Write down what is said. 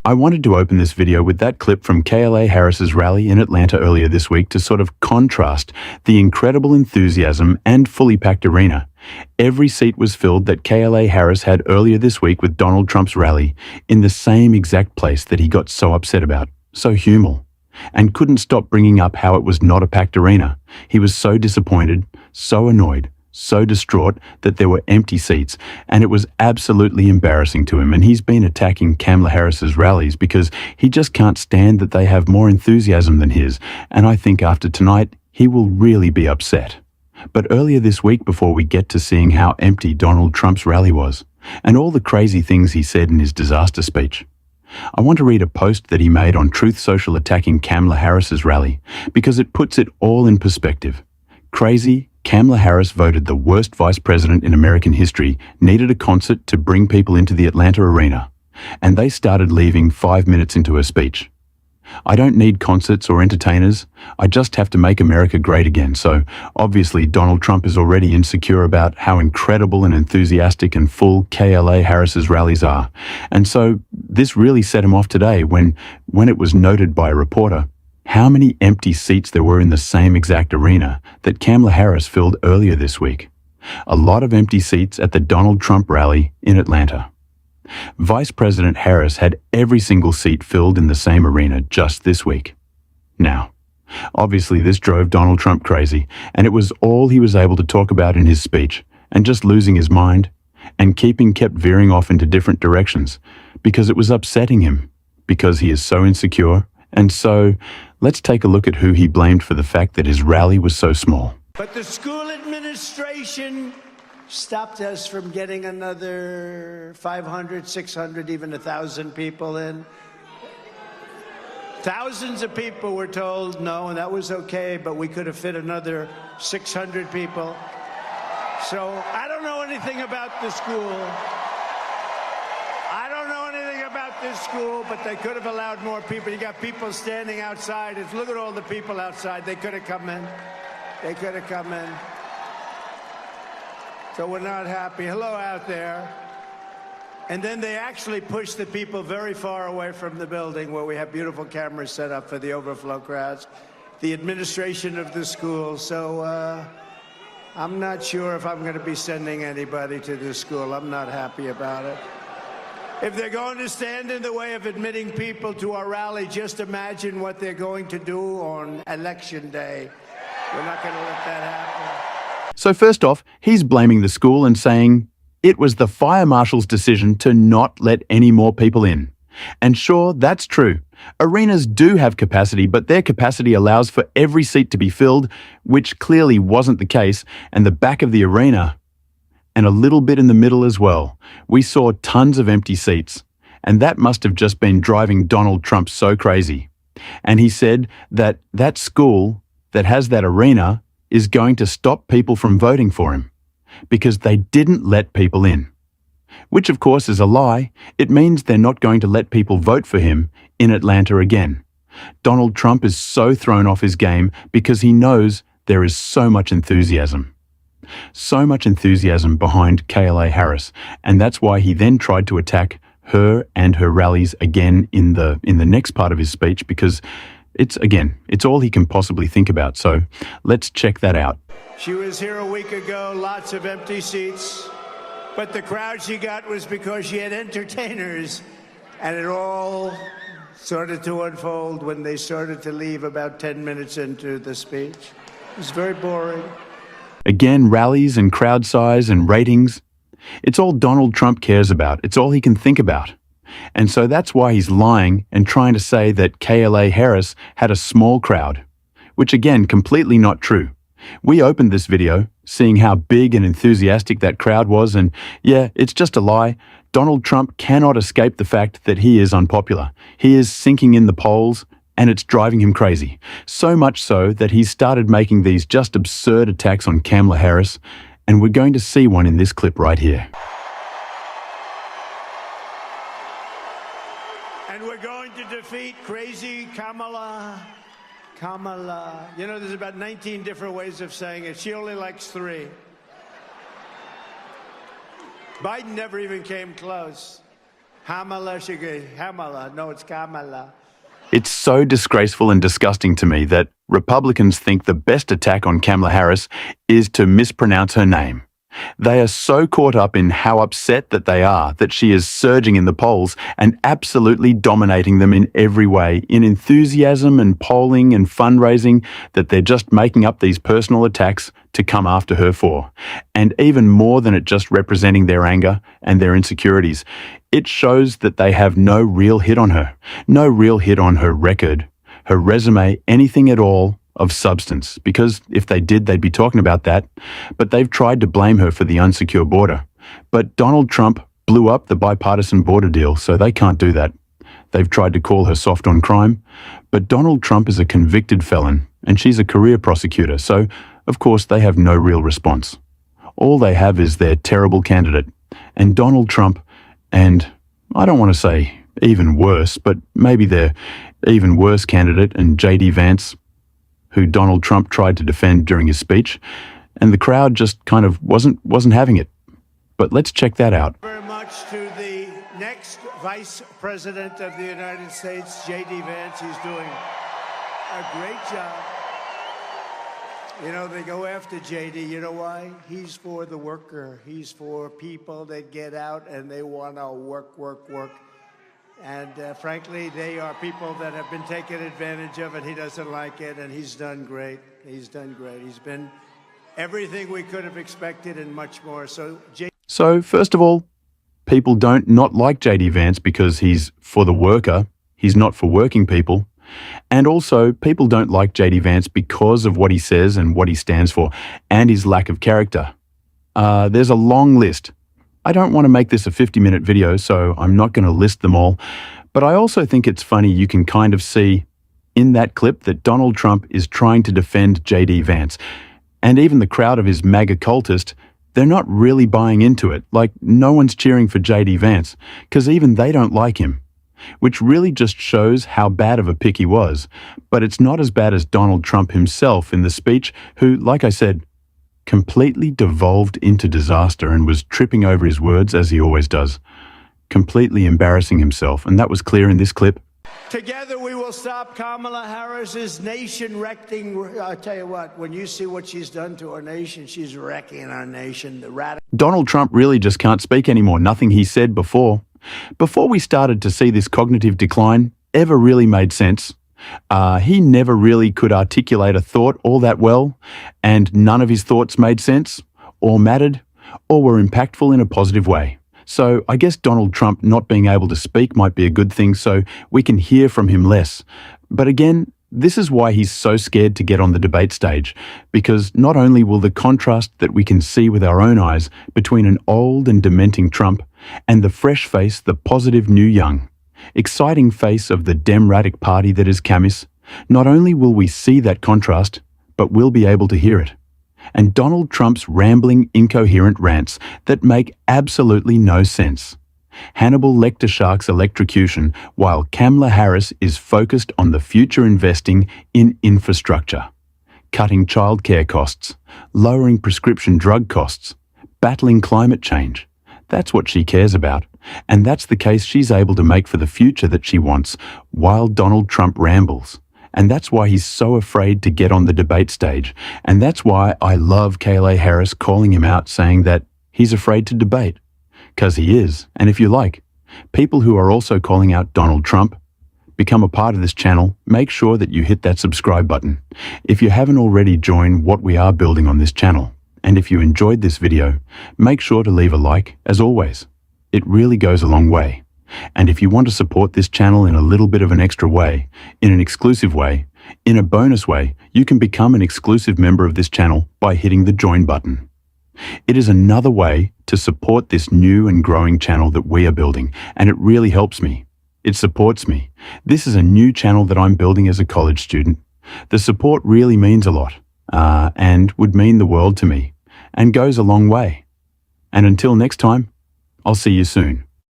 I wanted to open this video with that clip from KLA Harris's rally in Atlanta earlier this week to sort of contrast the incredible enthusiasm and fully packed arena. Every seat was filled that KLA Harris had earlier this week with Donald Trump's rally in the same exact place that he got so upset about, so humble, and couldn't stop bringing up how it was not a packed arena. He was so disappointed, so annoyed, so distraught that there were empty seats, and it was absolutely embarrassing to him. And he's been attacking Kamala Harris's rallies because he just can't stand that they have more enthusiasm than his, and I think after tonight, he will really be upset. But earlier this week, before we get to seeing how empty Donald Trump's rally was, and all the crazy things he said in his disaster speech, I want to read a post that he made on Truth Social attacking Kamala Harris's rally, because it puts it all in perspective. Crazy, Kamala Harris, voted the worst vice president in American history, needed a concert to bring people into the Atlanta arena, and they started leaving 5 minutes into her speech. I don't need concerts or entertainers, I just have to make America great again. So obviously Donald Trump is already insecure about how incredible and enthusiastic and full KLA Harris's rallies are. And so this really set him off today when it was noted by a reporter how many empty seats there were in the same exact arena that Kamala Harris filled earlier this week. A lot of empty seats at the Donald Trump rally in Atlanta. Vice President Harris had every single seat filled in the same arena just this week. Now, obviously this drove Donald Trump crazy, and it was all he was able to talk about in his speech, and just losing his mind, and kept veering off into different directions, because it was upsetting him, because he is so insecure. And so, let's take a look at who he blamed for the fact that his rally was so small. But the school administration stopped us from getting another 500, 600, even 1,000 people in. Thousands of people were told no, and that was okay, but we could have fit another 600 people. So I don't know anything about the school. This school, but they could have allowed more people. You got people standing outside. Look at all the people outside. They could have come in. They could have come in. So we're not happy. Hello out there. And then they actually pushed the people very far away from the building where we have beautiful cameras set up for the overflow crowds. The administration of the school. So I'm not sure if I'm going to be sending anybody to the school. I'm not happy about it. If they're going to stand in the way of admitting people to our rally, just imagine what they're going to do on Election Day. We're not going to let that happen. So first off, he's blaming the school and saying it was the fire marshal's decision to not let any more people in. And sure, that's true. Arenas do have capacity, but their capacity allows for every seat to be filled, which clearly wasn't the case, and the back of the arena, and a little bit in the middle as well, we saw tons of empty seats, and that must have just been driving Donald Trump so crazy. And he said that that school that has that arena is going to stop people from voting for him because they didn't let people in. Which of course is a lie. It means they're not going to let people vote for him in Atlanta again. Donald Trump is so thrown off his game because he knows there is so much enthusiasm. So much enthusiasm behind KLA Harris, and that's why he then tried to attack her and her rallies again in the next part of his speech, because it's all he can possibly think about. So let's check that out. She was here a week ago, lots of empty seats, but the crowd she got was because she had entertainers, and it all started to unfold when they started to leave about 10 minutes into the speech. It was very boring. Again, rallies and crowd size and ratings. It's all Donald Trump cares about. It's all he can think about. And so that's why he's lying and trying to say that KLA Harris had a small crowd, which again, completely not true. We opened this video seeing how big and enthusiastic that crowd was, and yeah, it's just a lie. Donald Trump cannot escape the fact that he is unpopular. He is sinking in the polls, and it's driving him crazy. So much so that he's started making these just absurd attacks on Kamala Harris, and we're going to see one in this clip right here. And we're going to defeat crazy Kamala. You know, there's about 19 different ways of saying it. She only likes 3. Biden never even came close. Hamala, Hamala. No, it's Kamala. It's so disgraceful and disgusting to me that Republicans think the best attack on Kamala Harris is to mispronounce her name. They are so caught up in how upset that they are that she is surging in the polls and absolutely dominating them in every way, in enthusiasm and polling and fundraising, that they're just making up these personal attacks to come after her for. And even more than it just representing their anger and their insecurities, it shows that they have no real hit on her, no real hit on her record, her resume, anything at all of substance, because if they did, they'd be talking about that. But they've tried to blame her for the unsecure border. But Donald Trump blew up the bipartisan border deal, so they can't do that. They've tried to call her soft on crime, but Donald Trump is a convicted felon, and she's a career prosecutor, so of course they have no real response. All they have is their terrible candidate, and Donald Trump, and I don't want to say even worse, but maybe their even worse candidate, and J.D. Vance, who Donald Trump tried to defend during his speech, and the crowd just kind of wasn't having it. But let's check that out. Very much to the next Vice President of the United States, J.D. Vance. He's doing a great job. You know, they go after J.D. You know why? He's for the worker. He's for people that get out and they want to work, work, work. And frankly, they are people that have been taken advantage of, and he doesn't like it, and he's done great. He's done great. He's been everything we could have expected and much more. So first of all, people don't not like J.D. Vance because he's for the worker. He's not for working people. And also, people don't like J.D. Vance because of what he says and what he stands for, and his lack of character. There's a long list. I don't want to make this a 50-minute video, so I'm not going to list them all. But I also think it's funny you can kind of see in that clip that Donald Trump is trying to defend J.D. Vance. And even the crowd of his MAGA cultist, they're not really buying into it. Like, no one's cheering for J.D. Vance, because even they don't like him. Which really just shows how bad of a pick he was. But it's not as bad as Donald Trump himself in the speech, who, like I said, completely devolved into disaster and was tripping over his words as he always does, completely embarrassing himself, and that was clear in this clip. Together we will stop Kamala Harris's nation-wrecking. I'll tell you what, when you see what she's done to our nation, she's wrecking our nation. Donald Trump really just can't speak anymore. Nothing he said before we started to see this cognitive decline ever really made sense. He never really could articulate a thought all that well, and none of his thoughts made sense, or mattered, or were impactful in a positive way. So I guess Donald Trump not being able to speak might be a good thing, so we can hear from him less. But again, this is why he's so scared to get on the debate stage, because not only will the contrast that we can see with our own eyes between an old and dementing Trump and the fresh face, the positive new young, exciting face of the Democratic Party that is Camis, not only will we see that contrast, but we'll be able to hear it. And Donald Trump's rambling, incoherent rants that make absolutely no sense. Hannibal Lecter Shark's electrocution, while Kamala Harris is focused on the future investing in infrastructure, cutting childcare costs, lowering prescription drug costs, battling climate change. That's what she cares about. And that's the case she's able to make for the future that she wants, while Donald Trump rambles. And that's why he's so afraid to get on the debate stage. And that's why I love Kamala Harris calling him out, saying that he's afraid to debate. Because he is. And if you like, people who are also calling out Donald Trump, become a part of this channel, make sure that you hit that subscribe button. If you haven't already joined what we are building on this channel, and if you enjoyed this video, make sure to leave a like, as always. It really goes a long way. And if you want to support this channel in a little bit of an extra way, in an exclusive way, in a bonus way, you can become an exclusive member of this channel by hitting the join button. It is another way to support this new and growing channel that we are building, and it really helps me. It supports me. This is a new channel that I'm building as a college student. The support really means a lot, and would mean the world to me, and goes a long way. And until next time, I'll see you soon.